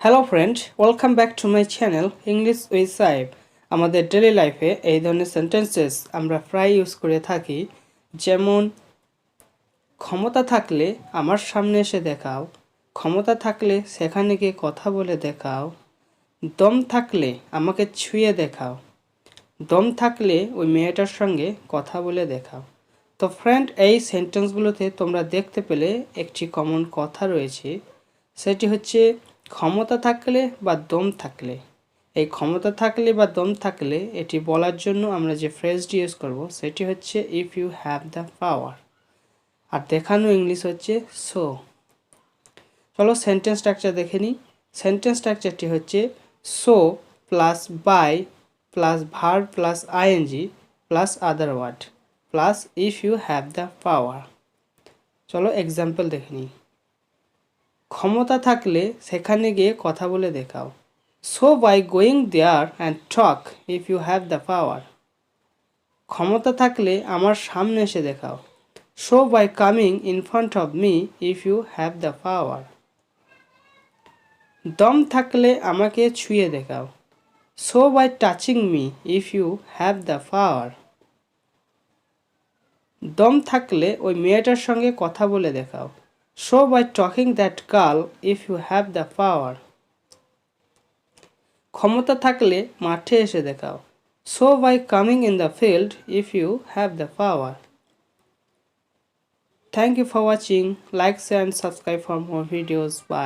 Hello friend, welcome back to my channel English with সাহেব। আমাদের daily লাইফে এই ধরনের সেন্টেন্সেস আমরা প্রায় ইউজ করে থাকি, যেমন ক্ষমতা থাকলে আমার সামনে এসে দেখাও, ক্ষমতা থাকলে সেখানে গিয়ে কথা বলে দেখাও, দম থাকলে আমাকে ছুঁয়ে দেখাও, দম থাকলে ওই মেয়েটার সঙ্গে কথা বলে দেখাও। তো ফ্রেন্ড, এই সেন্টেন্সগুলোতে তোমরা দেখতে পেলে একটি কমন কথা রয়েছে, সেটি হচ্ছে ক্ষমতা থাকলে বা দম থাকলে। এই ক্ষমতা থাকলে বা দম থাকলে এটি বলার জন্য আমরা যে ফ্রেজটি ইউজ করব সেটি হচ্ছে if you have the power, আর দেখানো ইংলিশ হচ্ছে সো। চলো সেন্টেন্স স্ট্রাকচার দেখে নিই। সেন্টেন্স স্ট্রাকচারটি হচ্ছে so plus by plus verb plus ING plus other word plus if you have the power. চলো এক্সাম্পল দেখে নিই। ক্ষমতা থাকলে সেখানে গিয়ে কথা বলে দেখাও। So by going there and talk if you have the power. ক্ষমতা থাকলে আমার সামনে এসে দেখাও। So by coming in front of me if you have the power. দম থাকলে আমাকে ছুঁয়ে দেখাও। So by touching me if you have the power. দম থাকলে ওই মেয়েটার সঙ্গে কথা বলে দেখাও। So by talking that girl if you have the power. ক্ষমতা থাকলে মাঠে এসে দেখাও। So by coming in the field if you have the power. Thank you for watching. Like, share and subscribe for more videos. Bye.